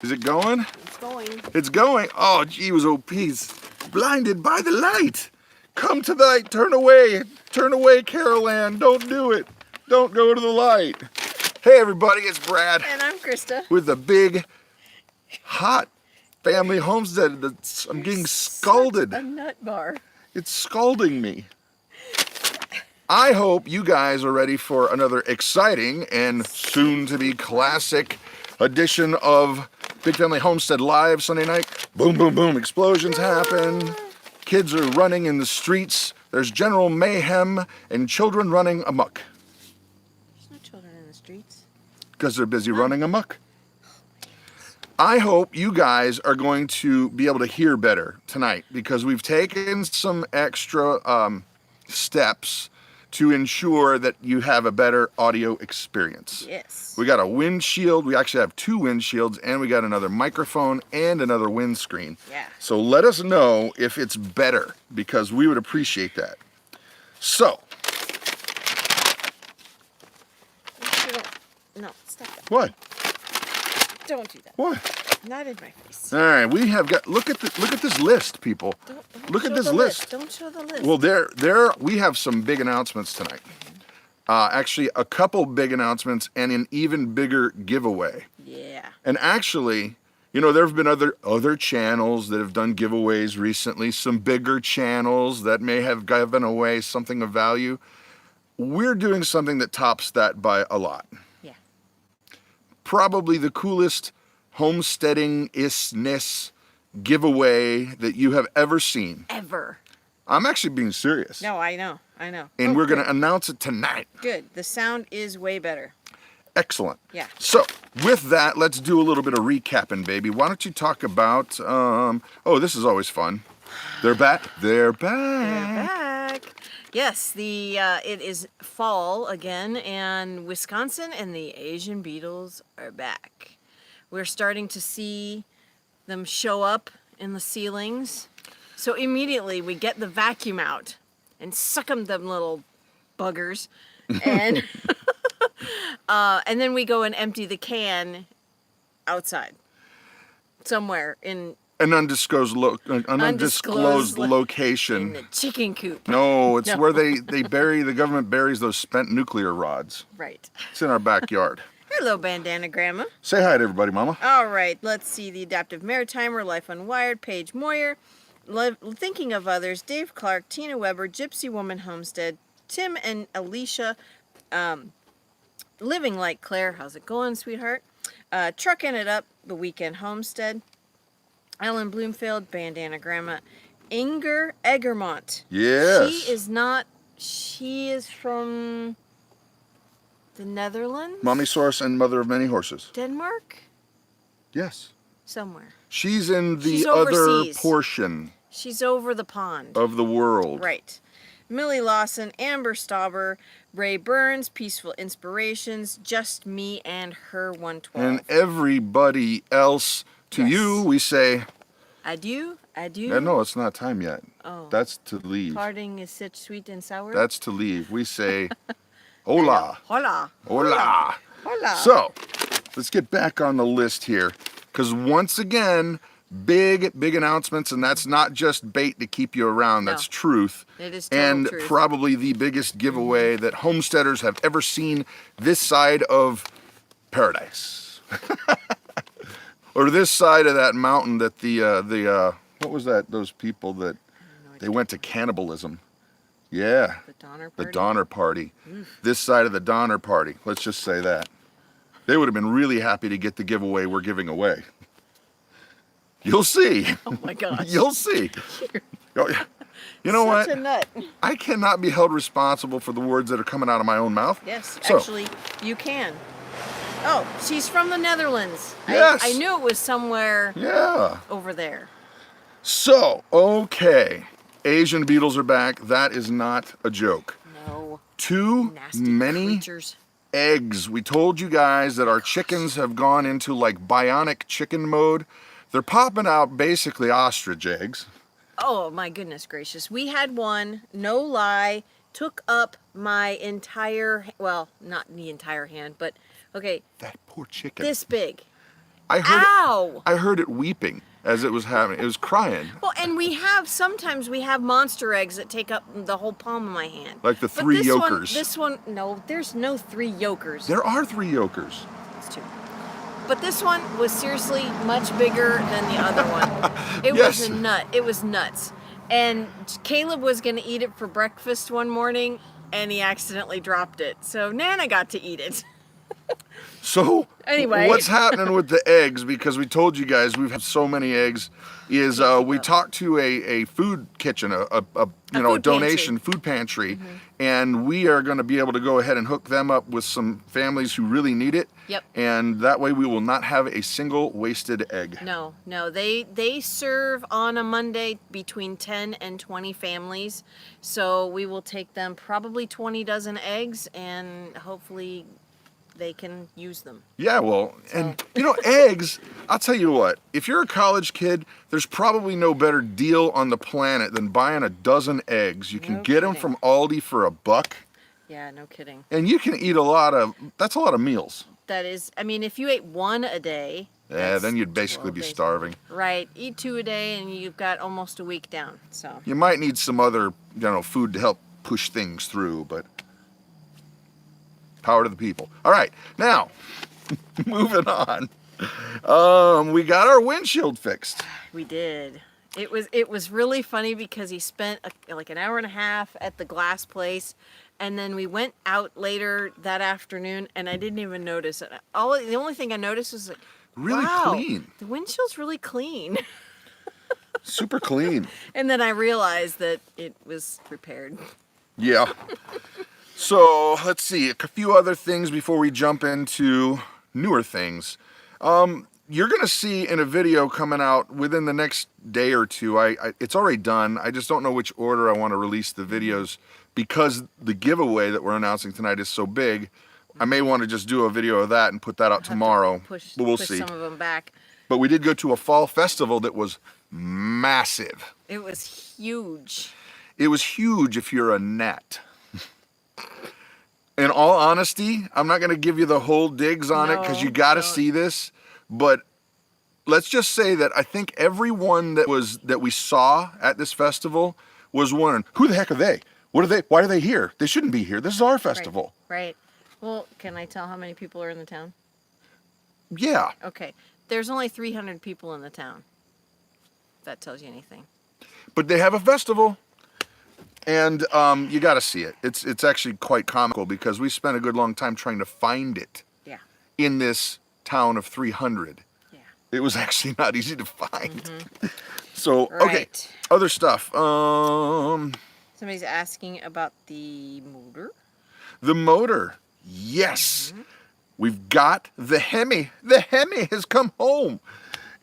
Is it going? It's going. It's going. Oh, gee, was OP's blinded by the light. Come to the light. Turn away. Turn away, Carol Ann. Don't do it. Don't go to the light. Hey, everybody. It's Brad. And I'm Krista. With the big, hot family homestead. I'm getting scalded. A nut bar. It's scalding me. I hope you guys are ready for another exciting and soon-to-be classic edition of Big Family Homestead Live Sunday night. Boom, boom, boom. Explosions happen. Kids are running in the streets. There's general mayhem and children running amok. There's no children in the streets. Because they're busy running amok. I hope you guys are going to be able to hear better tonight because we've taken some extra steps to ensure that you have a better audio experience. Yes. We got a windshield. We actually have two windshields, and we got another microphone and another windscreen. Yeah. So let us know if it's better because we would appreciate that. So. No, stop that. What? Don't do that. What? Not in my face. All right, we have got. Look at this list, people. Don't look at show this the list. Don't show the list. Well, we have some big announcements tonight. Actually, a couple big announcements and an even bigger giveaway. Yeah. And actually, you know, there have been other channels that have done giveaways recently. Some bigger channels that may have given away something of value. We're doing something that tops that by a lot. Yeah. Probably the coolest homesteading-ishness giveaway that you have ever seen. Ever. I'm actually being serious. No, I know. And we're going to announce it tonight. Good. The sound is way better. Excellent. Yeah. So, with that, let's do a little bit of recapping, baby. Why don't you talk about, oh, this is always fun. They're back. They're back. Yes, it is fall again, and Wisconsin and the Asian beetles are back. We're starting to see them show up in the ceilings. So immediately we get the vacuum out and suck them little buggers. And and then we go and empty the can outside government in An undisclosed location. in the chicken coop. No, it's where the government buries those spent nuclear rods. Right. It's in our backyard. Hello, Bandana Grandma. Say hi to everybody, Mama. All right, let's see. The Adaptive Maritimer, Life Unwired, Paige Moyer, Thinking of Others, Dave Clark, Tina Weber, Gypsy Woman Homestead, Tim and Alicia, Living Like Claire. How's it going, sweetheart? Trucking It Up, The Weekend Homestead, Ellen Bloomfield, Bandana Grandma, Inger Egermont. Yes. She is from the Netherlands? Mommy source and mother of many horses. Denmark? Yes. Somewhere. She's in the She's other overseas. portion She's over the pond. of the world. Right. Millie Lawson, Amber Stauber, Ray Burns, Peaceful Inspirations, Just Me and Her 112. And everybody else, to you, we say... Adieu, adieu. No, it's not time yet. Oh. That's to leave. Parting is such sweet and sour. That's to leave. We say, hola. Hola. Hola. Hola. So, let's get back on the list here. Because once again, big announcements, and that's not just bait to keep you around. No. That's truth. It is total and truth. Probably the biggest giveaway that homesteaders have ever seen this side of paradise. Or this side of that mountain that what was that, those people that they went to cannibalism. Yeah. The Donner The Party. Donner Party. This side of the Donner Party. Let's just say that. They would have been really happy to get the giveaway we're giving away. You'll see. Oh my gosh. You'll see. Oh, yeah. You know what? Such a nut. I cannot be held responsible for the words that are coming out of my own mouth. Yes, So, actually, you can. Oh, she's from the Netherlands. Yes. I knew it was somewhere yeah. over there. So, okay. Asian beetles are back. That is not a joke. No. Too Nasty many creatures. eggs. We told you guys that our chickens have gone into like bionic chicken mode. They're popping out basically ostrich eggs. Oh my goodness gracious. We had one, no lie, took up my entire, well, not the entire hand, but okay. That poor chicken. This big. I heard Ow! I heard it weeping as it was happening. It was crying. Well, and sometimes we have monster eggs that take up the whole palm of my hand. Like the But three this yolkers. No, there's no 3 yolkers. There are 3 yolkers. It's 2. But this one was seriously much bigger than the other one. It Yes. was a nut. It was nuts. And Caleb was going to eat it for breakfast one morning, and he accidentally dropped it. So Nana got to eat it. So Anyway. what's happening with the eggs, because we told you guys we've had so many eggs, is we talked to a food kitchen, a food donation food pantry, and we are going to be able to go ahead and hook them up with some families who really need it. Yep. And that way we will not have a single wasted egg. No, they serve on a Monday between 10 and 20 families. So we will take them probably 20 dozen eggs, and hopefully they can use them. Yeah, well, and eggs, I'll tell you what, if you're a college kid, there's probably no better deal on the planet than buying a dozen eggs. You can No get them kidding. from Aldi for $1. Yeah, no kidding. And you can eat that's a lot of meals. That is, I mean, if you ate 1 a day. Yeah, that's then you'd basically 12 be days. starving. Right, eat 2 a day and you've got almost a week down, so. You might need some other, food to help push things through, but power to the people. All right, now, moving on. We got our windshield fixed. We did. It was really funny because he spent like an hour and a half at the glass place, and then we went out later that afternoon, and I didn't even notice it. The only thing I noticed was like, Really wow, clean. the windshield's really clean. Super clean. And then I realized that it was repaired. Yeah. So let's see, a few other things before we jump into newer things. You're gonna see in a video coming out within the next day or two. It's already done. I just don't know which order I want to release the videos because the giveaway that we're announcing tonight is so big. I may want to just do a video of that and put that out tomorrow. But we'll see. Some of them back. But we did go to a fall festival that was massive. It was huge. It was huge if you're a gnat. In all honesty, I'm not going to give you the whole digs on it because you got to see this. But let's just say that I think everyone that we saw at this festival was wondering, who the heck are they? What are they? Why are they here? They shouldn't be here. This is our festival. Right. Well, can I tell how many people are in the town? Yeah. Okay. There's only 300 people in the town. If that tells you anything. But they have a festival. And you got to see it. It's actually quite comical because we spent a good long time trying to find it. Yeah. In this town of 300. Yeah. It was actually not easy to find. So, okay, Right. other stuff. Somebody's asking about the motor. The motor. Yes. We've got the Hemi. The Hemi has come home.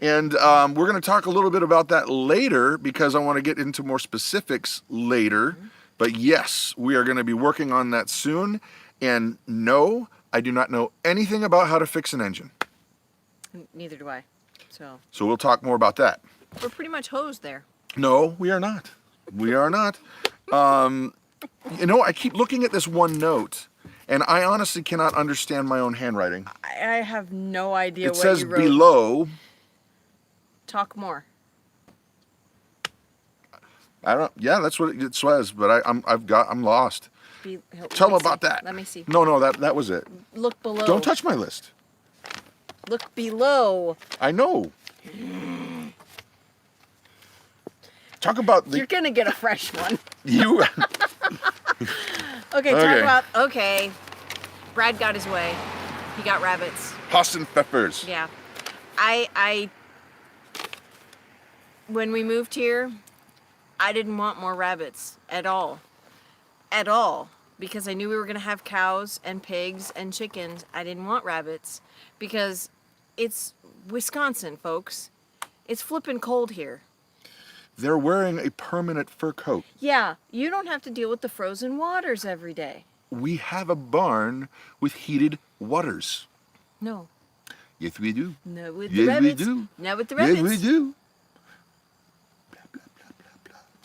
And we're going to talk a little bit about that later because I want to get into more specifics later. But yes, we are going to be working on that soon. And no, I do not know anything about how to fix an engine. Neither do I. So we'll talk more about that. we're pretty much hosed there. No, we are not. We are not. I keep looking at this one note, and I honestly cannot understand my own handwriting. I have no idea It what says you wrote. below. Talk more. I don't. Yeah, that's what it says. But I'm lost. Tell them about that. Let me see. No, that was it. Look below. Don't touch my list. Look below. I know. Talk about You're gonna get a fresh one. you. Okay, Okay. talk about. Okay, Brad got his way. He got rabbits. Hassan Peppers. Yeah, I. When we moved here, I didn't want more rabbits at all, because I knew we were gonna have cows and pigs and chickens. I didn't want rabbits because it's Wisconsin, folks. It's flippin' cold here. They're wearing a permanent fur coat. Yeah, you don't have to deal with the frozen waters every day. We have a barn with heated waters. No. Yes, we do. No with the Yes, we rabbits. do. No with the rabbits. Yes, we do. Blah, blah,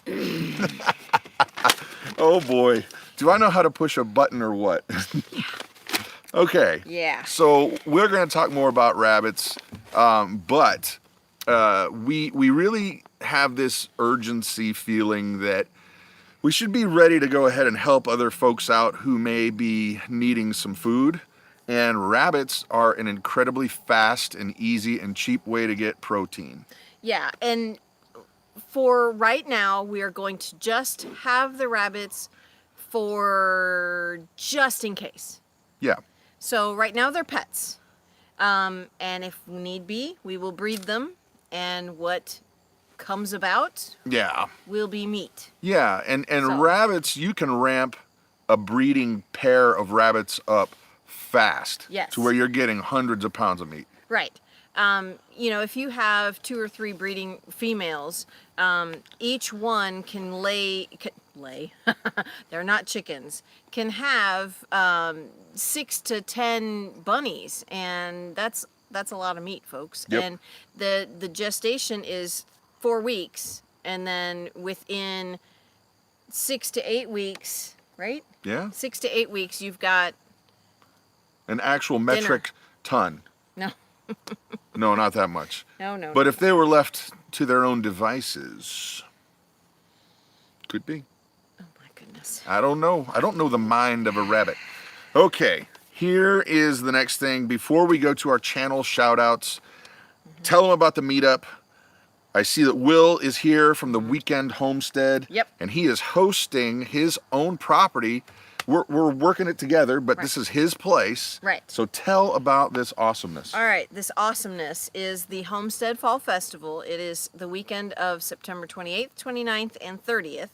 blah, blah, blah. Oh boy. Do I know how to push a button or what? Okay. Yeah. So we're going to talk more about rabbits But we really have this urgency feeling that we should be ready to go ahead and help other folks out who may be needing some food. And rabbits are an incredibly fast and easy and cheap way to get protein. Yeah, and for right now, we are going to just have the rabbits for just in case. Yeah. So right now they're pets. And if need be, we will breed them. And what comes about Yeah. will be meat. Yeah, and So- rabbits, you can ramp a breeding pair of rabbits up fast. Yes. To where you're getting hundreds of pounds of meat. Right. If you have 2 or 3 breeding females, each one can lay, they're not chickens, can have 6 to 10 bunnies, and that's a lot of meat, folks. Yep. And the gestation is 4 weeks, and then within 6 to 8 weeks, right? Yeah. 6 to 8 weeks, you've got An actual metric ton. no. No, not that much. No. But if they were left to their own devices, could be. Oh my goodness. I don't know. I don't know the mind of a rabbit. Okay, here is the next thing. Before we go to our channel shout-outs, tell them about the meetup. I see that Will is here from the Weekend Homestead. Yep. And he is hosting his own property. We're working it together, but Right. this is his place. Right. So tell about this awesomeness. All right, this awesomeness is the Homestead Fall Festival. It is the weekend of September 28th, 29th, and 30th.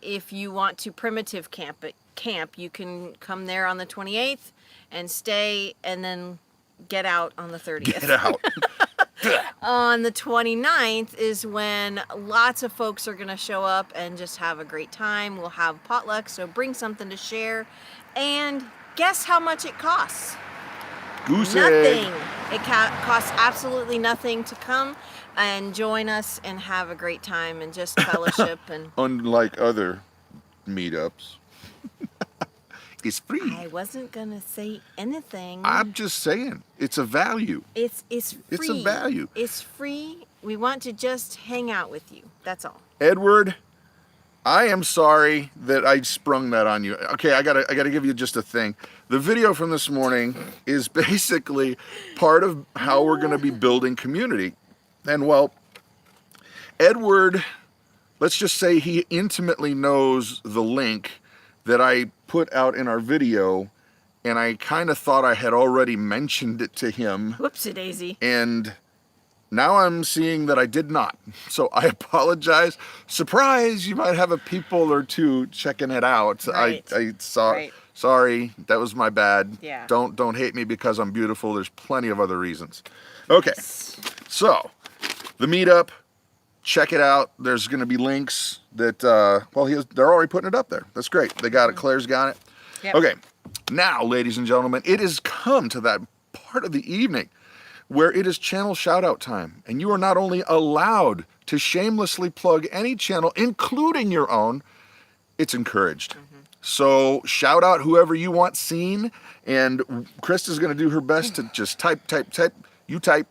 If you want to primitive camp, you can come there on the 28th and stay, and then get out on the 30th. Get out. On the 29th is when lots of folks are going to show up and just have a great time. We'll have potluck, so bring something to share. And guess how much it costs? Goose egg. Nothing. It costs absolutely nothing to come and join us and have a great time and just fellowship. And Unlike other meetups. It's free. I wasn't going to say anything. I'm just saying, it's a value. It's free. It's a value. It's free. We want to just hang out with you. That's all. Edward, I am sorry that I sprung that on you. Okay, I gotta give you just a thing. The video from this morning is basically part of how we're gonna be building community. And well, Edward, let's just say he intimately knows the link that I put out in our video, and I kind of thought I had already mentioned it to him. Whoopsie daisy. And now I'm seeing that I did not. So I apologize. Surprise, you might have a people or two checking it out. Right. I saw. Right. Sorry, that was my bad. Yeah. Don't hate me because I'm beautiful. There's plenty of other reasons. Okay. So, the meetup, check it out. There's going to be links that they're already putting it up there. That's great. They got it. Claire's got it. Yep. Okay. Now, ladies and gentlemen, it has come to that part of the evening where it is channel shout-out time, and you are not only allowed to shamelessly plug any channel, including your own, it's encouraged. So shout out whoever you want seen, and Christa's going to do her best to just type. You type.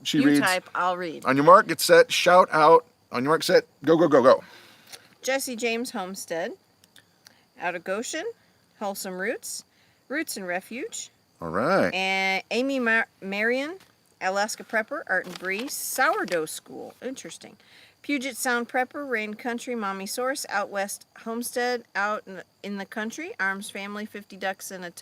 She You reads. type, I'll read. On your mark, get set, shout out. On your mark, set, go. Jesse James Homestead, out of Goshen, Wholesome Roots and Refuge, All right. and Amy Marion, Alaska Prepper, Art and Bree, Sourdough School, interesting. Puget Sound Prepper, Rain Country, Mommy Source, Out West Homestead, Out in the Country, Arms Family, 50 Ducks in a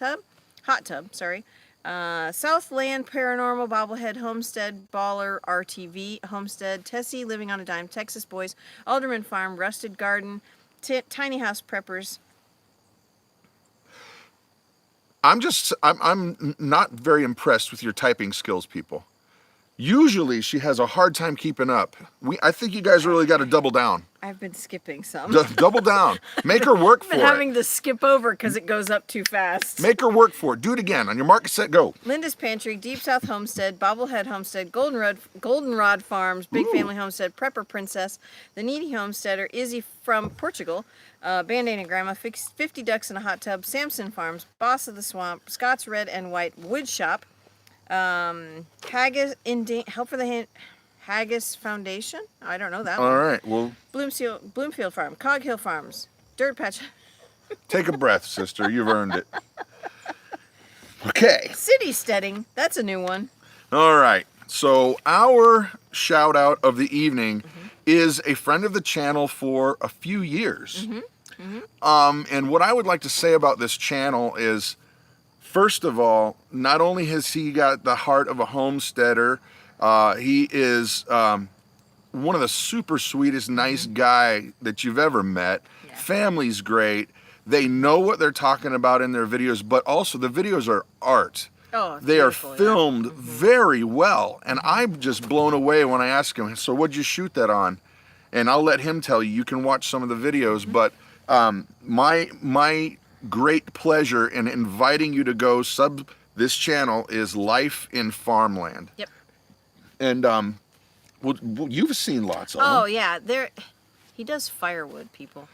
Hot Tub, Southland Paranormal, Bobblehead Homestead, Baller RTV Homestead, Tessie Living on a Dime, Texas Boys, Alderman Farm, Rusted Garden, Tiny House Preppers. I'm not very impressed with your typing skills, people. Usually she has a hard time keeping up. I think you guys really got to double down. I've been skipping some. Double down. Make her work for Been it. having to skip over because it goes up too fast. Make her work for it. Do it again. On your mark, set, go. Linda's Pantry, Deep South Homestead, Bobblehead Homestead, Goldenrod Farms, Big Family Homestead, Prepper Princess, The Needy Homesteader, Izzy from Portugal, Band-Aid and Grandma, 50 Ducks in a Hot Tub, Samson Farms, Boss of the Swamp, Scott's Red and White Wood Shop, Help for the Haggis Foundation. I don't know that All one. right, well, Bloomfield Farm, Cog Hill Farms, Dirt Patch. take a breath, sister. You've earned it. Okay. City Steading. That's a new one. All right. So our shout out of the evening is a friend of the channel for a few years. And what I would like to say about this channel is, first of all, not only has he got the heart of a homesteader, he is one of the super sweetest, nice guy that you've ever met. Yeah. Family's great. They know what they're talking about in their videos, but also the videos are art. Oh, They are beautiful, yeah. filmed very well, and I'm just blown away when I ask him, so what'd you shoot that on? And I'll let him tell you. You can watch some of the videos, but my great pleasure in inviting you to go sub this channel is Life in Farmland. Yep. And well, you've seen lots of them. Oh yeah, he does firewood, people.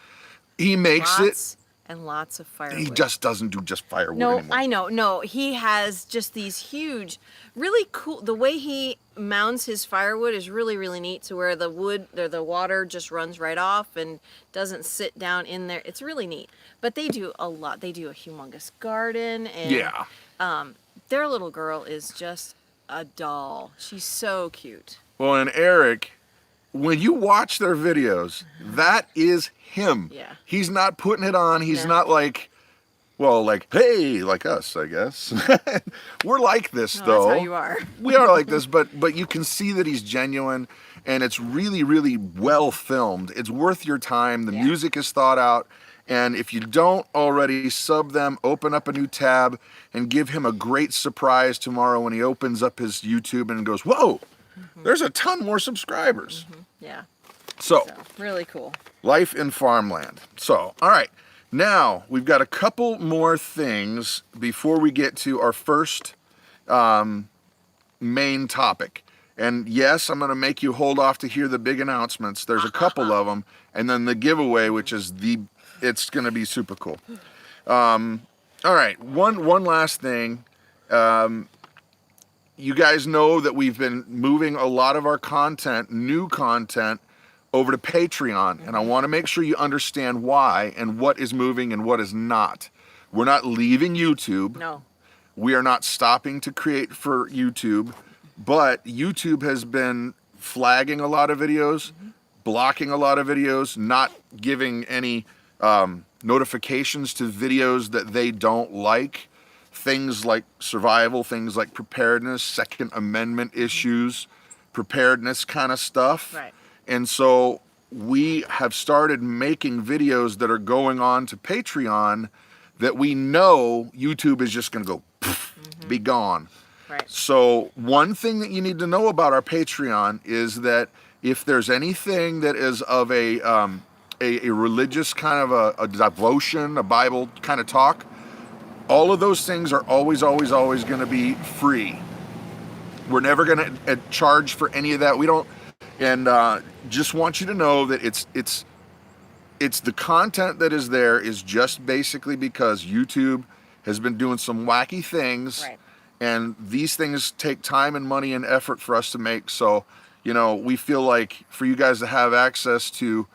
He makes Lots and lots of firewood. He just doesn't do just firewood No, anymore. I know. No, he has just these huge, really cool. The way he mounts his firewood is really, really neat. So where the water just runs right off and doesn't sit down in there. It's really neat. But they do a lot. They do a humongous garden, and Yeah. their little girl is just a doll. She's so cute. Well, and Eric, when you watch their videos, that is him. Yeah. He's not putting it on. He's No. not like, well, like, hey, like us, I guess. We're like this, No, though. that's how you are. We are like this, but you can see that he's genuine, and it's really, really well filmed. It's worth your time. The Yeah. music is thought out. And if you don't already sub them, open up a new tab and give him a great surprise tomorrow when he opens up his YouTube and goes, whoa, there's a ton more subscribers. Yeah. So, So really cool. Life in Farmland. So, all right. Now, we've got a couple more things before we get to our first main topic. And yes, I'm going to make you hold off to hear the big announcements. There's a couple of them. And then the giveaway, which is it's going to be super cool. All right. One last thing. You guys know that we've been moving a lot of our content, new content, over to Patreon, and I want to make sure you understand why and what is moving and what is not. We're not leaving YouTube. No. We are not stopping to create for YouTube, but YouTube has been flagging a lot of videos, blocking a lot of videos, not giving any notifications to videos that they don't like. Things like survival, things like preparedness, Second Amendment issues, preparedness kind of stuff. Right. And so we have started making videos that are going on to Patreon that we know YouTube is just going to go be gone. Right. So one thing that you need to know about our Patreon is that if there's anything that is of a religious kind of a devotion, a Bible kind of talk, all of those things are always going to be free. We're never going to charge for any of that. We don't. And just want you to know that it's the content that is there is just basically because YouTube has been doing some wacky things. Right. And these things take time and money and effort for us to make. So, we feel like for you guys to have access to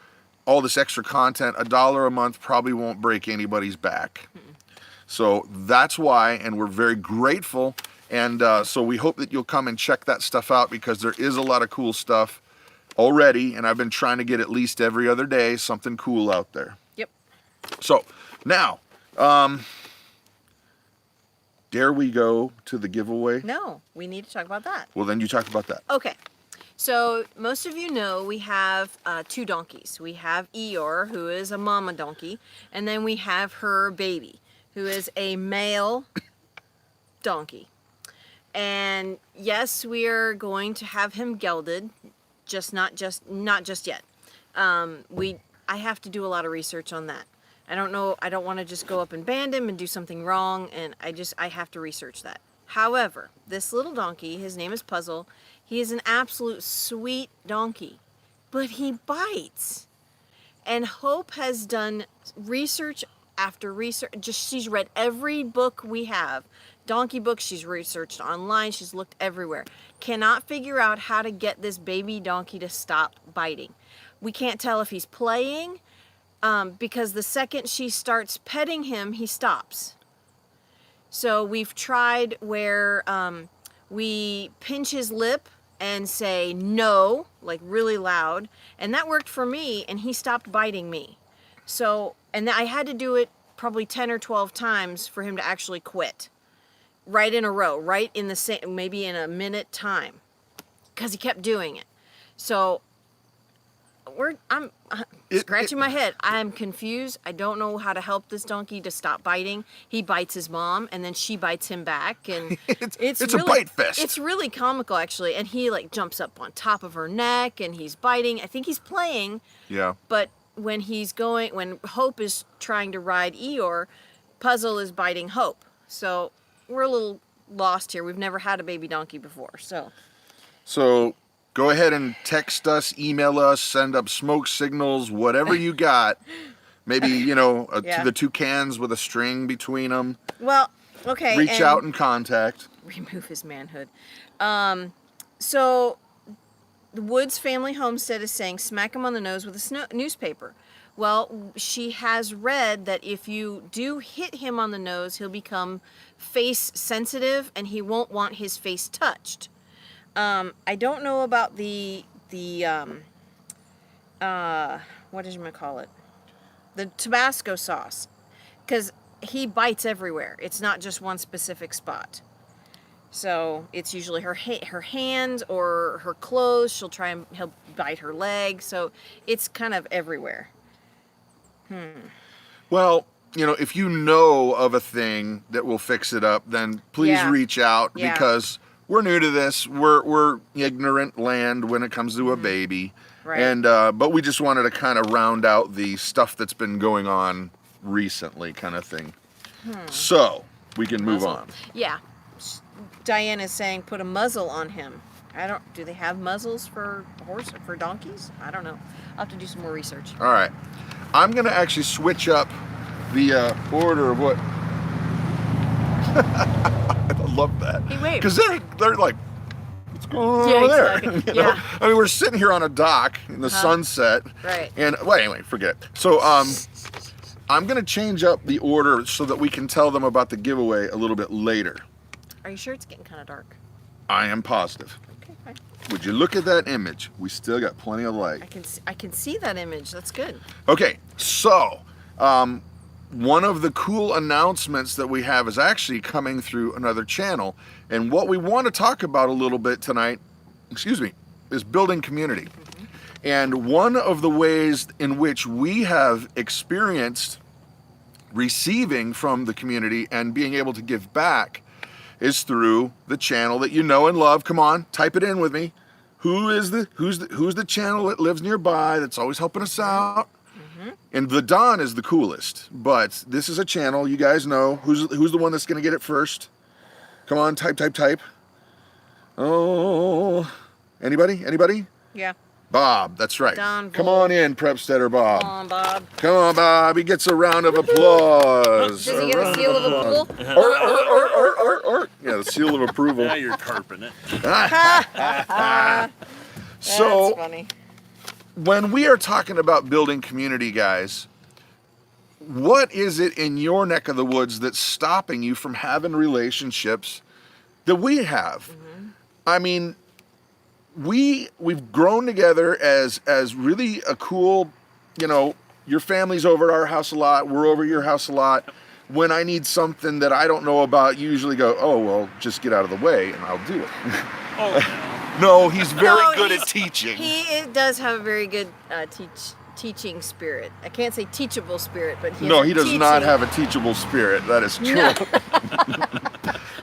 all this extra content, $1 a month probably won't break anybody's back. So that's why, and we're very grateful. And so we hope that you'll come and check that stuff out because there is a lot of cool stuff already. And I've been trying to get at least every other day something cool out there. Yep. So now, dare we go to the giveaway? No, we need to talk about that. Well, then you talk about that. Okay. So most of you know we have 2 donkeys. We have Eeyore, who is a mama donkey, and then we have her baby, who is a male donkey. And yes, we are going to have him gelded, not just yet. I have to do a lot of research on that. I don't know. I don't want to just go up and band him and do something wrong, and I have to research that. However, this little donkey, his name is Puzzle. He is an absolute sweet donkey, but he bites. And Hope has done research after research. She's read every book we have donkey books, she's researched online, she's looked everywhere. Cannot figure out how to get this baby donkey to stop biting. We can't tell if he's playing, because the second she starts petting him, he stops. So we've tried where we pinch his lip and say no, like really loud, and that worked for me, and he stopped biting me. So, and I had to do it probably 10 or 12 times for him to actually quit. Right in a row, right in the same, maybe in a minute time, because he kept doing it. So I'm scratching my head. I'm confused. I don't know how to help this donkey to stop biting. He bites his mom, and then she bites him back, and it's really, a bite fest. It's really comical, actually. And he like jumps up on top of her neck, and he's biting. I think he's playing. Yeah. But when when Hope is trying to ride Eeyore, Puzzle is biting Hope. So we're a little lost here. We've never had a baby donkey before, so. Go ahead and text us, email us, send up smoke signals, whatever you got. Maybe, Yeah. to the two cans with a string between them. Well, okay. Reach out and contact. Remove his manhood. So the Woods Family Homestead is saying smack him on the nose with a newspaper. Well, she has read that if you do hit him on the nose, he'll become face sensitive and he won't want his face touched. I don't know about what did you call it? The Tabasco sauce, because he bites everywhere. It's not just one specific spot. So it's usually her hands or her clothes. He'll bite her leg. So it's kind of everywhere. Well, if you know of a thing that will fix it up, then please reach out because we're new to this. We're ignorant land when it comes to a baby. Right. And but we just wanted to kind of round out the stuff that's been going on recently kind of thing. So we can move on. Yeah. Diane is saying put a muzzle on him. Do they have muzzles for donkeys? I don't know. I'll have to do some more research. All right. I'm going to actually switch up the order of what... I love that. He waved. Because they're like, what's going on over there? Exactly. Yeah. I mean, we're sitting here on a dock in the sunset. Right. And, well, anyway, forget it. So, I'm going to change up the order so that we can tell them about the giveaway a little bit later. Are you sure it's getting kind of dark? I am positive. Okay, fine. Would you look at that image? We still got plenty of light. I can see that image. That's good. Okay, so one of the cool announcements that we have is actually coming through another channel. And what we want to talk about a little bit tonight, is building community. And one of the ways in which we have experienced receiving from the community and being able to give back is through the channel that you know and love. Come on, type it in with me. Who's the channel that lives nearby that's always helping us out? And the Don is the coolest, but this is a channel you guys know. Who's the one that's going to get it first? Come on, type. Oh, anybody? Yeah. Bob, that's right. Don Come on in, Prepsteader Bob. Come on, Bob. Come on, Bob. He gets a round of applause. Does he get a seal of approval? Or. Yeah, the seal of approval. Now you're carping it. So, That's funny. when we are talking about building community, guys, what is it in your neck of the woods that's stopping you from having relationships that we have? I mean, we've grown together as really a cool, your family's over at our house a lot, we're over at your house a lot. When I need something that I don't know about, you usually go, oh, well, just get out of the way and I'll do it. Oh, No, he's very good at teaching. He does have a very good teaching spirit. I can't say teachable spirit, but No, he does not have a teachable spirit. That is true. No.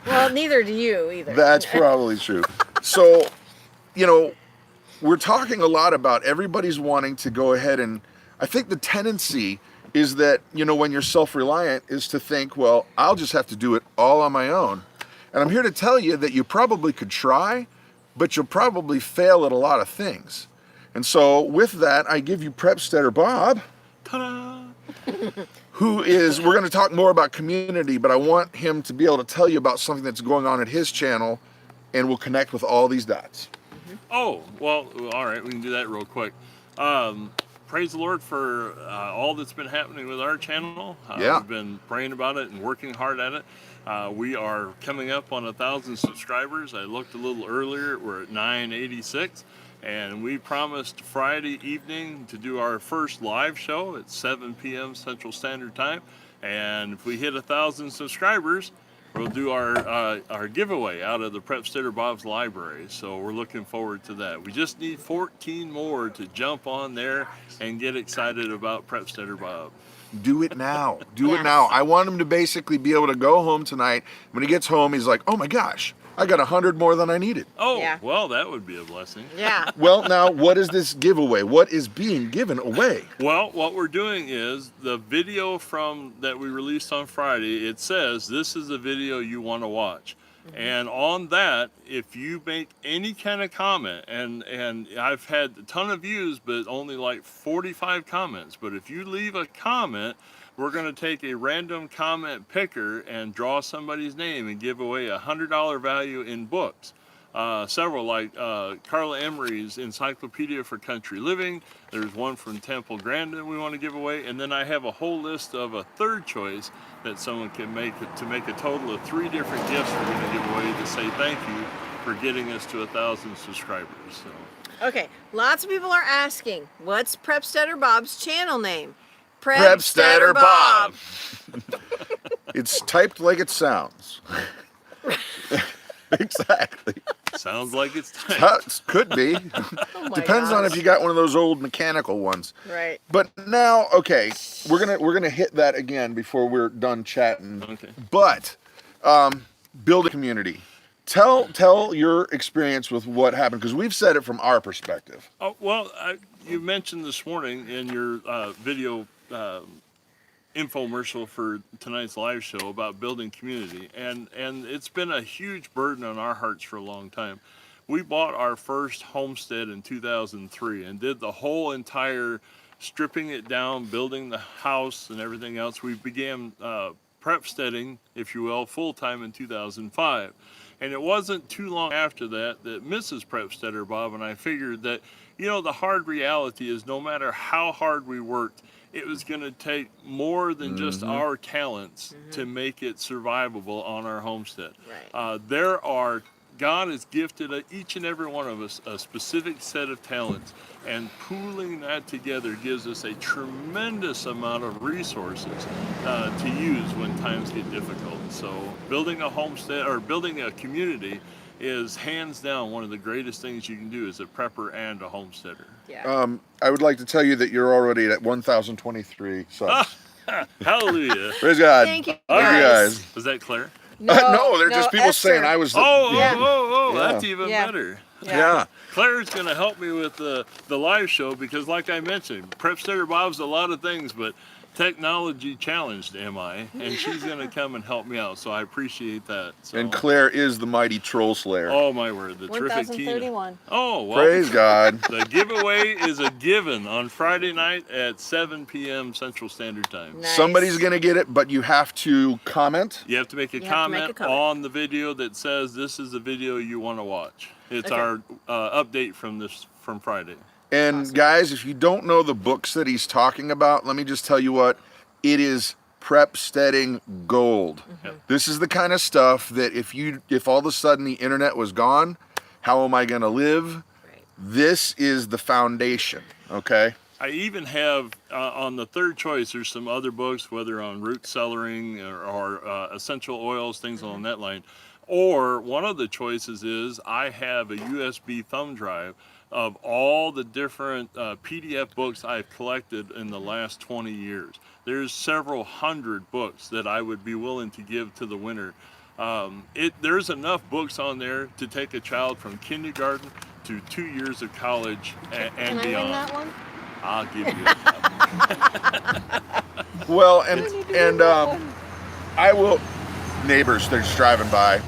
Well, neither do you either. That's probably true. So, we're talking a lot about everybody's wanting to go ahead and I think the tendency is that, when you're self-reliant is to think, well, I'll just have to do it all on my own. And I'm here to tell you that you probably could try, but you'll probably fail at a lot of things. And so with that, I give you Prepsteader Bob. ta-da! we're going to talk more about community, but I want him to be able to tell you about something that's going on at his channel, and we'll connect with all these dots. Oh, well, all right, we can do that real quick. Praise the Lord for all that's been happening with our channel. Yeah. We've been praying about it and working hard at it. We are coming up on 1,000 subscribers. I looked a little earlier, we're at 986. And we promised Friday evening to do our first live show at 7 p.m. Central Standard Time. And if we hit 1,000 subscribers, we'll do our giveaway out of the Prepsteader Bob's library. So we're looking forward to that. We just need 14 more to jump on there and get excited about Prepsteader Bob. Do it now. Do it now. I want him to basically be able to go home tonight. When he gets home, he's like, oh my gosh, I got 100 more than I needed. Oh, Yeah. well, that would be a blessing. Yeah. Well, now, what is this giveaway? What is being given away? Well, what we're doing is the video that we released on Friday, it says this is the video you want to watch. And on that, if you make any kind of comment, and I've had a ton of views, but only like 45 comments. But if you leave a comment, we're going to take a random comment picker and draw somebody's name and give away a $100 value in books. Several, like Carla Emery's Encyclopedia for Country Living. There's one from Temple Grandin we want to give away. And then I have a whole list of a third choice that someone can make to make a total of 3 different gifts we're going to give away to say thank you for getting us to 1,000 subscribers. So. Okay, lots of people are asking, what's Prepsteader Bob's channel name? Prepsteader Bob. It's typed like it sounds. Exactly. Sounds like it's time. Could be. Oh my Depends on gosh. if you got one of those old mechanical ones. Right. But now, okay, we're gonna hit that again before we're done chatting. Okay. But build a community. Tell your experience with what happened, because we've said it from our perspective. Oh, well, you mentioned this morning in your video infomercial for tonight's live show about building community, and it's been a huge burden on our hearts for a long time. We bought our first homestead in 2003 and did the whole entire stripping it down, building the house and everything else. We began prepsteading, if you will, full-time in 2005. And it wasn't too long after that Mrs. Prepsteader Bob and I figured that, you know, the hard reality is no matter how hard we worked, it was going to take more than just our talents to make it survivable on our homestead. Right. God has gifted each and every one of us a specific set of talents, and pooling that together gives us a tremendous amount of resources to use when times get difficult. So building a homestead or building a community is hands down one of the greatest things you can do as a prepper and a homesteader. Yeah. I would like to tell you that you're already at 1,023 subs. Hallelujah. Praise God. Thank you, Thank you guys. Was that Claire? No, they're just people Esther. saying I was. Oh, Yeah. that's even Yeah. better. Yeah. Claire's going to help me with the live show because, like I mentioned, Prepsteader Bob's a lot of things, but technology challenged am I, and she's going to come and help me out, so I appreciate that. So. And Claire is the mighty troll slayer. Oh my word, the terrific team. 1031. Oh, well, Praise God. the giveaway is a given on Friday night at 7 p.m. Central Standard Time. Nice. Somebody's going to get it, but you have to comment. You have to make a You have to make comment a comment. on the video that says this is the video you want to watch. It's Okay. our update from Friday. And guys, if you don't know the books that he's talking about, let me just tell you what, it is prepsteading gold. Yep. This is the kind of stuff that if all of a sudden the internet was gone, how am I going to live? Right. This is the foundation, okay? I even have on the third choice, there's some other books, whether on root cellaring or essential oils, things along that line. Or one of the choices is I have a USB thumb drive of all the different PDF books I've collected in the last 20 years. There's several hundred books that I would be willing to give to the winner. There's enough books on there to take a child from kindergarten to 2 years of college and Can I beyond. win that one? I'll give you that. Well, and I will, neighbors, they're just driving by.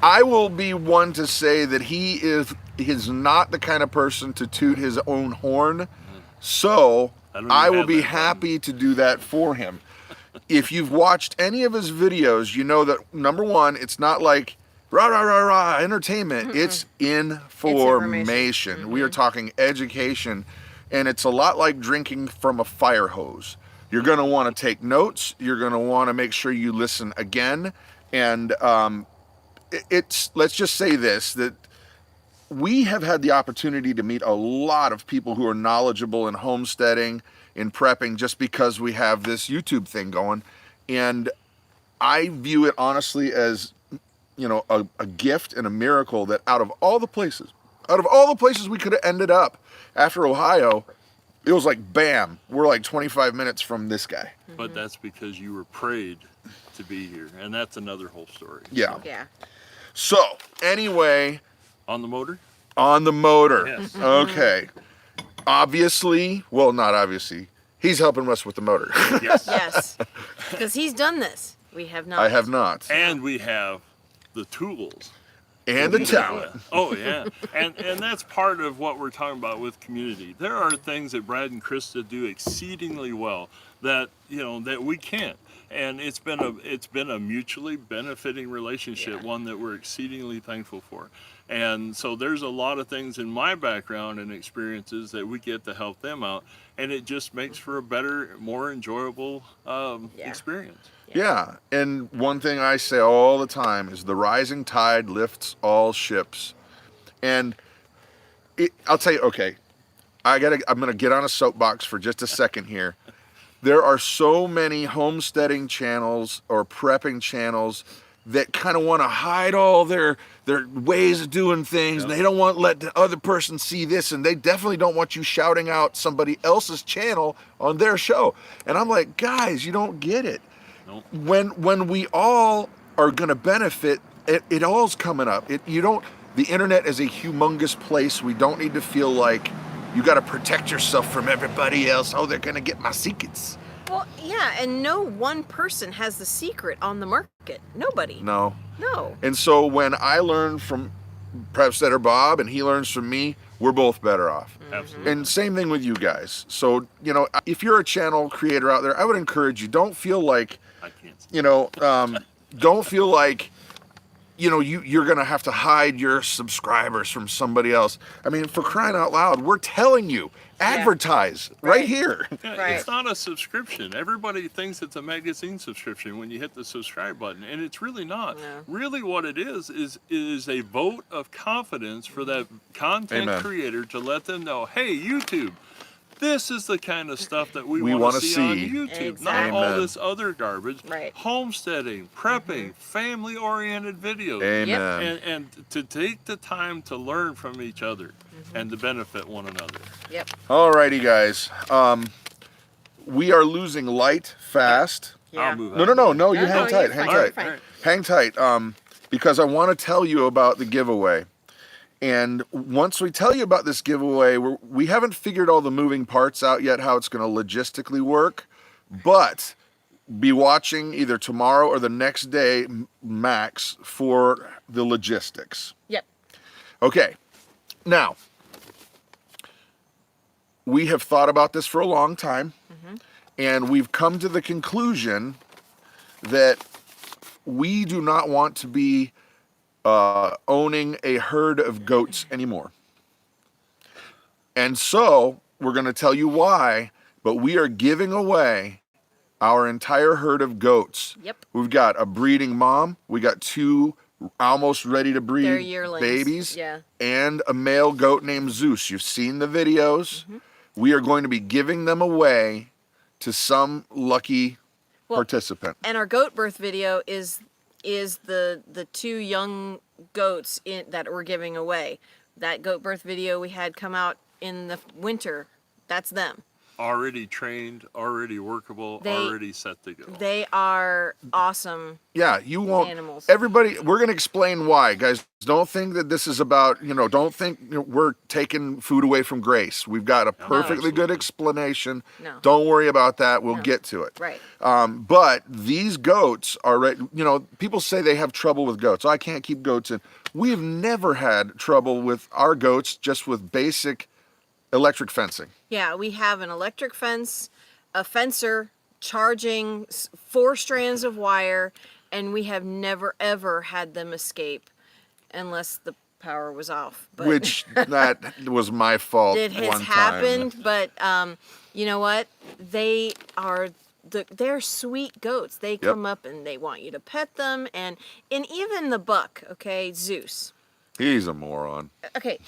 I will be one to say that he is not the kind of person to toot his own horn. So I will be happy to do that for him. If you've watched any of his videos, you know that, number one, it's not like rah, rah, rah, rah, entertainment. It's information. We are talking education, and it's a lot like drinking from a fire hose. You're going to want to take notes. You're going to want to make sure you listen again. And let's just say this, that we have had the opportunity to meet a lot of people who are knowledgeable in homesteading, in prepping, just because we have this YouTube thing going. And I view it honestly as, a gift and a miracle that out of all the places we could have ended up after Ohio, it was like, bam, we're like 25 minutes from this guy. But that's because you were prayed to be here. And that's another whole story. Yeah. So. Yeah. So, anyway. On the motor? On the motor. Yes. Okay. Obviously, well, not obviously, he's helping us with the motor. Yes. Yes. Because he's done this. We have not. I have not. And we have the tools. And the talent. Oh, yeah. And that's part of what we're talking about with community. There are things that Brad and Christa do exceedingly well that, that we can't. And it's been a mutually benefiting relationship, one that we're exceedingly thankful for. And so there's a lot of things in my background and experiences that we get to help them out, and it just makes for a better, more enjoyable experience. Yeah, and one thing I say all the time is the rising tide lifts all ships. And I'll tell you, okay, I'm gonna get on a soapbox for just a second here. There are so many homesteading channels or prepping channels that kind of want to hide all their ways of doing things. And they don't want to let the other person see this, and they definitely don't want you shouting out somebody else's channel on their show. And I'm like, guys, you don't get it. Nope. When we all are going to benefit, it all's coming up. The internet is a humongous place. We don't need to feel like you got to protect yourself from everybody else. Oh, they're going to get my secrets. Well, yeah, and no one person has the secret on the market. Nobody. No. No. And so when I learn from Homesteader Bob and he learns from me, we're both better off. Absolutely. And same thing with you guys. So, if you're a channel creator out there, I would encourage you, don't feel like, I can't don't feel like, you're going to have to hide your subscribers from somebody else. I mean, for crying out loud, we're telling you, advertise right here. Yeah, Right. It's not a subscription. Everybody thinks it's a magazine subscription when you hit the subscribe button, and it's really not. No. Really what it is a vote of confidence for that content Amen. creator to let them know, hey, YouTube, this is the kind of stuff that we We want to wanna see on see. YouTube, Exactly. not all Amen. this other garbage. Right. Homesteading, prepping, family-oriented videos. Amen. And to take the time to learn from each other and to benefit one another. Yep. Alrighty, guys. We are losing light fast. Yeah. I'll move out. No, you No, hang no, tight, you're hang fine, you're tight. fine. Hang tight, because I want to tell you about the giveaway. And once we tell you about this giveaway, we haven't figured all the moving parts out yet, how it's going to logistically work, but be watching either tomorrow or the next day max for the logistics. Yep. Okay, now, we have thought about this for a long time, and we've come to the conclusion that we do not want to be owning a herd of goats anymore. And so, we're going to tell you why, but we are giving away our entire herd of goats. Yep. We've got a breeding mom, we got 2 almost ready to breed They're yearlings. babies, Yeah. and a male goat named Zeus. You've seen the videos. We are going to be giving them away to some lucky participant. And our goat birth video is the 2 young goats that we're giving away. That goat birth video we had come out in the winter, that's them. Already trained, already workable, already set to go. They are awesome. Yeah, you won't. Animals. Everybody, we're going to explain why, guys. Don't think that this is about, don't think we're taking food away from Grace. We've got a perfectly good absolutely. explanation. No. Don't worry about that. We'll get to it. Right. But these goats are, people say they have trouble with goats. I can't keep goats in. We've never had trouble with our goats, just with basic electric fencing. Yeah, we have an electric fence, a fencer charging 4 strands of wire, and we have never ever had them escape unless the power was off. But Which that was my fault it has one happened, time. but you know what? They're sweet goats. They Yep. come up and they want you to pet them, and even the buck, okay, Zeus. He's a moron. Okay.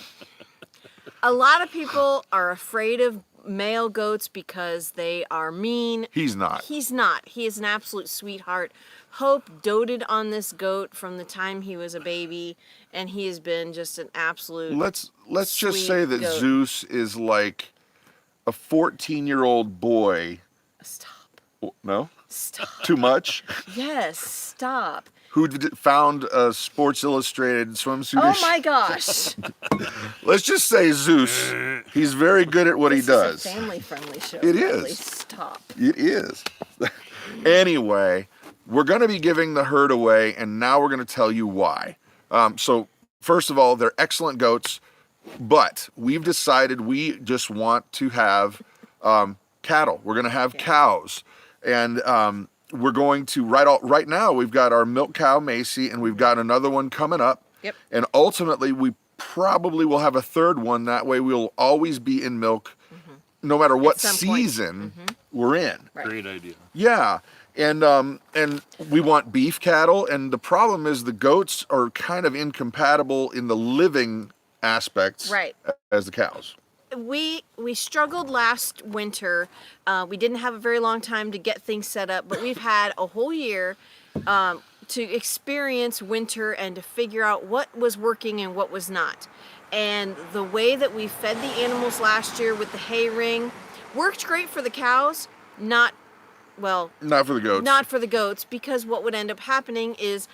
A lot of people are afraid of male goats because they are mean. He's not. He's not. He is an absolute sweetheart. Hope doted on this goat from the time he was a baby, and he has been just an absolute. Let's just sweet say that goat. Zeus is like a 14-year-old boy. Stop. No? Stop. Too much? Yes, stop. Who found a Sports Illustrated swimsuit? Oh my gosh. Let's just say Zeus. He's very good at what This he does. is a family-friendly show. It Really, is. stop. It is. Anyway, we're going to be giving the herd away, and now we're going to tell you why. So, first of all, they're excellent goats, but we've decided we just want to have cattle. We're going to have cows, and we're going to, right now, we've got our milk cow, Macy, and we've got another one coming up. Yep. And ultimately, we probably will have a third one. That way, we'll always be in milk, no matter what some point. season we're in. Right. Great idea. Yeah, and we want beef cattle, and the problem is the goats are kind of incompatible in the living aspects, Right. as the cows. We struggled last winter. We didn't have a very long time to get things set up, but we've had a whole year to experience winter and to figure out what was working and what was not. And the way that we fed the animals last year with the hay ring worked great for the cows, not Not for the goats. not for the goats, because what would end up happening is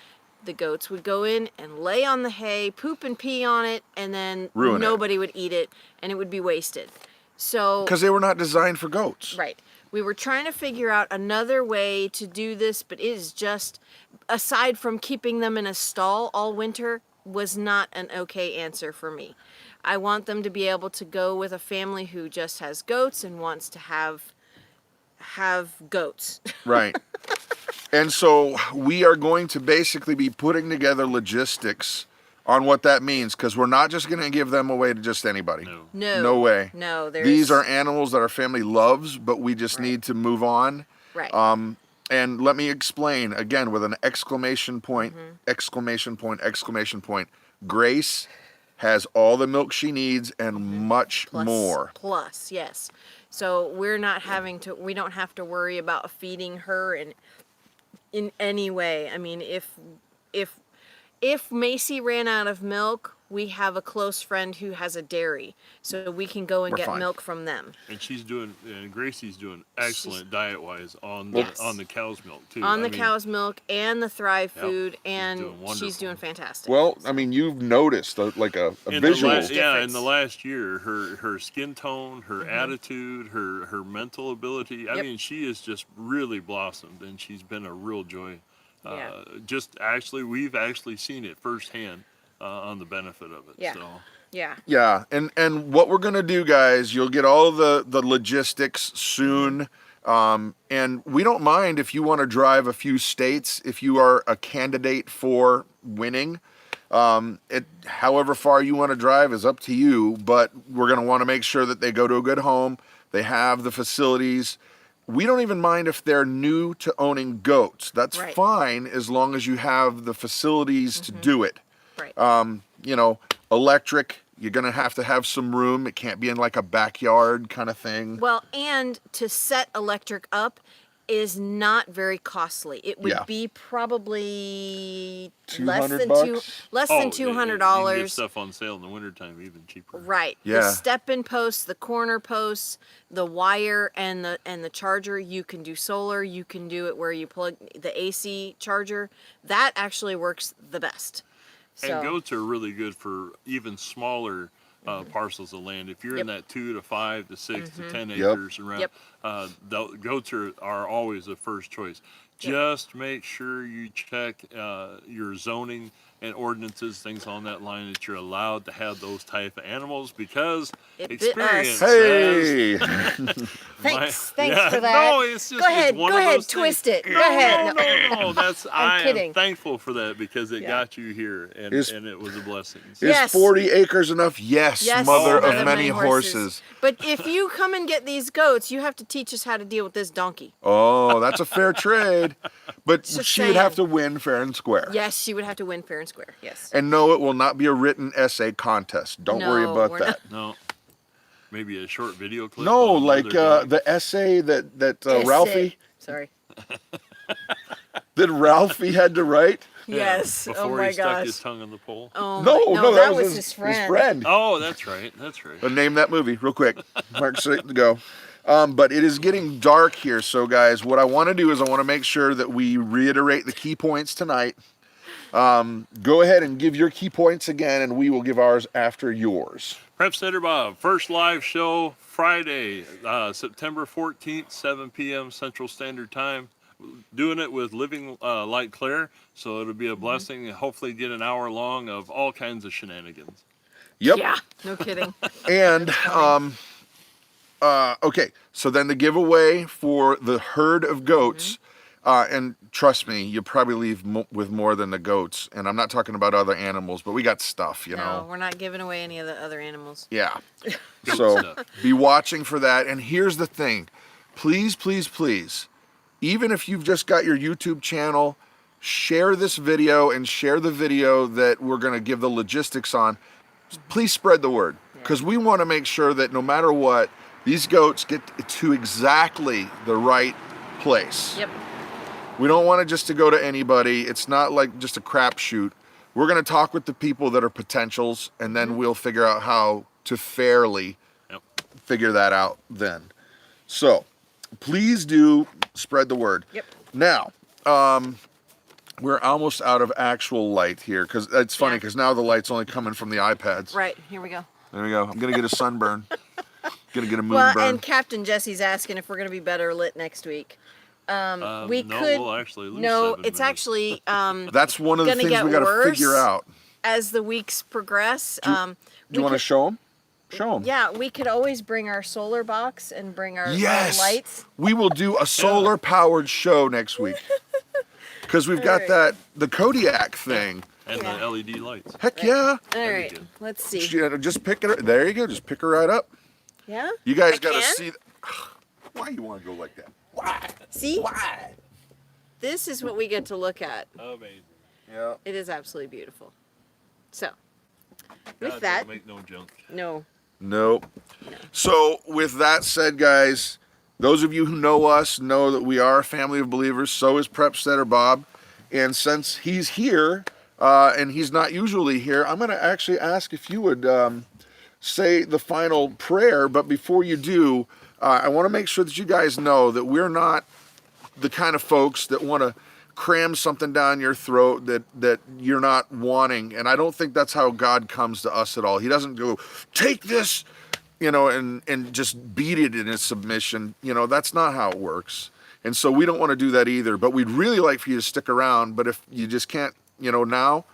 the goats would go in and lay on the hay, poop and pee on it, and then Ruin it. nobody would eat it, and it would be wasted. So, Because they were not designed for goats. right. We were trying to figure out another way to do this, but it is just, aside from keeping them in a stall all winter, was not an okay answer for me. I want them to be able to go with a family who just has goats and wants to have goats. Right. And so we are going to basically be putting together logistics on what that means, because we're not just going to give them away to just anybody. No. No way. No, there's... These are animals that our family loves, but we just need to move on. Right. And let me explain again with an exclamation point, exclamation point, exclamation point. Grace has all the milk she needs and much more. Plus, yes. So we don't have to worry about feeding her in any way. I mean, if Macy ran out of milk, we have a close friend who has a dairy, so we can go and We're get fine. milk from them. And Gracie's doing excellent diet-wise on Yes. the cow's milk too. On I the mean, cow's milk and the Thrive Yep, food, she's and doing she's wonderful. doing fantastic. Well, I mean, you've noticed a in visual. The last, yeah, in difference. the last year, her skin tone, her attitude, her mental ability. I Yep. mean, she has just really blossomed, and she's been a real joy. Yeah. We've actually seen it firsthand on the benefit of it. Yeah. So. Yeah. Yeah, and what we're gonna do, guys, you'll get all the logistics soon. And we don't mind if you want to drive a few states if you are a candidate for winning. However far you want to drive is up to you, but we're going to want to make sure that they go to a good home. They have the facilities. We don't even mind if they're new to owning goats. That's Right. fine as long as you have the facilities to do it. Right. Electric, you're going to have some room. It can't be in like a backyard kind of thing. Well, and to set electric up is not very costly. It would Yeah. be probably $200 less Oh, than yeah, $200. You can get stuff on sale in the wintertime even cheaper. Right. Yeah. The step-in posts, the corner posts, the wire, and the charger. You can do solar. You can do it where you plug the AC charger. That actually works the best. So, And goats are really good for even smaller parcels of land. If you're in that 2 to 5 to 6 to 10 acres around, Yep. the goats are always the first choice. Just make sure you check your zoning and ordinances, things on that line, that you're allowed to have those type of animals because It bit experience us. Hey. Thanks yeah, for that. No, it's just Go ahead, it's one go of ahead, those twist things. it. Go ahead. No. That's I kidding. am thankful for that because it Yeah. got you here, and it was a blessing. So, Is Yes. 40 acres enough? Yes, Yes, mother Oh, of many horses. But if you come and get these goats, you have to teach us how to deal with this donkey. Oh, that's a fair trade. But Just she would have to saying. win fair and square. Yes, she would have to win fair and square. Yes. And no, it will not be a written essay contest. Don't worry No, about we're that. no, maybe a short video clip. No, on like another day. the essay that Essay. Ralphie Sorry. had to write. Yeah, Yes. before Oh my he stuck gosh. his tongue in the pole. Oh No, my, no, that was his friend. Oh, that's right. That's right. Name that movie real quick. Mark's ready to go. But it is getting dark here, so guys, what I want to do is I want to make sure that we reiterate the key points tonight. Go ahead and give your key points again, and we will give ours after yours. Homesteader Bob, first live show Friday, September 14th, 7 p.m. Central Standard Time. Doing it with Living Light Claire, so it'll be a blessing and hopefully get an hour long of all kinds of shenanigans. Yep. Yeah. No kidding. And okay, so then the giveaway for the herd of goats, and trust me, you'll probably leave with more than the goats. And I'm not talking about other animals, but we got stuff, you No, know. we're not giving away any of the other animals. Yeah. Goat So stuff. be watching for that. And here's the thing, please, please, please, even if you've just got your YouTube channel, share this video and share the video that we're going to give the logistics on. Please spread the word, because we want to make sure that no matter what, these goats get to exactly the right place. Yep. We don't want it just to go to anybody. It's not like just a crapshoot. We're going to talk with the people that are potentials, and then we'll figure out how to fairly Yep. figure that out then. So please do spread the word. Yep. Now, we're almost out of actual light here, because it's funny, Yeah. because now the light's only coming from the iPads. Right. Here we go. There we go. I'm going to get a sunburn. Going to get a Well, moonburn. and Captain Jesse's asking if we're going to be better lit next week. We No, could. we'll actually lose No, 7 it's minutes. actually That's one of the gonna things get we got to worse. figure out. as the weeks progress. Do you want to show them? Show them. Yeah, we could always bring our solar box and bring our Yes. lights. We will do a solar powered show next week. Because we've got Alright. the Kodiak thing. And Yeah. the LED lights. Heck yeah. All right, good. let's see. Just pick it. There you go. Just pick her right up. Yeah. You guys I got to can? see. Why you want to go like that? Why? See, Why? this is what we get to look at. Amazing. Yeah. It is absolutely beautiful. So, God, with don't that, make no junk. no. Nope. So with that said, guys, those of you who know us know that we are a family of believers. So is Prepsteader Bob. And since he's here, and he's not usually here, I'm going to actually ask if you would say the final prayer. But before you do, I want to make sure that you guys know that we're not the kind of folks that want to cram something down your throat that you're not wanting. And I don't think that's how God comes to us at all. He doesn't go, take this, and just beat it in its submission. That's not how it works. And so we don't want to do that either. But we'd really like for you to stick around. But if you just can't, now,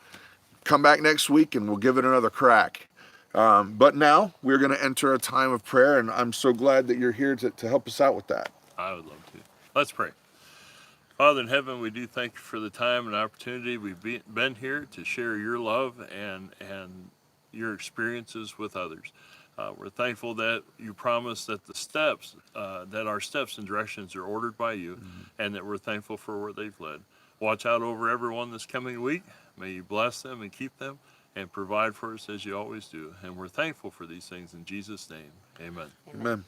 come back next week and we'll give it another crack. But now we're going to enter a time of prayer. And I'm so glad that you're here to help us out with that. I would love to. Let's pray. Father in heaven, we do thank you for the time and opportunity we've been here to share your love and your experiences with others. We're thankful that you promise that that our steps and directions are ordered by you, and that we're thankful for where they've led. Watch out over everyone this coming week. May you bless them and keep them and provide for us as you always do. And we're thankful for these things in Jesus' name. Amen. Amen.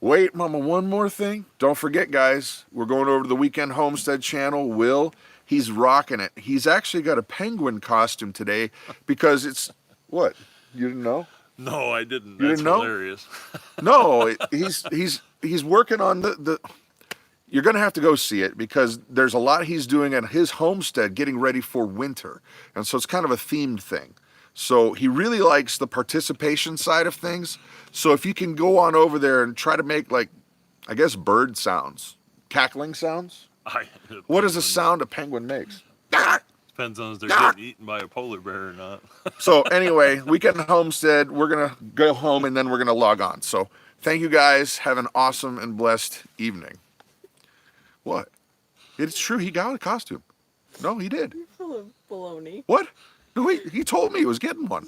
Wait, Mama, one more thing. Don't forget, guys, we're going over to the Weekend Homestead channel. Will, he's rocking it. He's actually got a penguin costume today because it's, what? You didn't know? No, I didn't. You That's didn't know? hilarious. No, he's working on the you're going to have to go see it because there's a lot he's doing at his homestead getting ready for winter. And so it's kind of a themed thing. So he really likes the participation side of things. So if you can go on over there and try to make bird sounds, cackling sounds. What is the sound a penguin makes? Depends on if they're Yeah. getting eaten by a polar bear or not. So anyway, Weekend Homestead, we're going to go home and then we're going to log on. So thank you guys. Have an awesome and blessed evening. What? It's true. He got a costume. No, he did. Full of baloney. What? No, he told me he was getting one.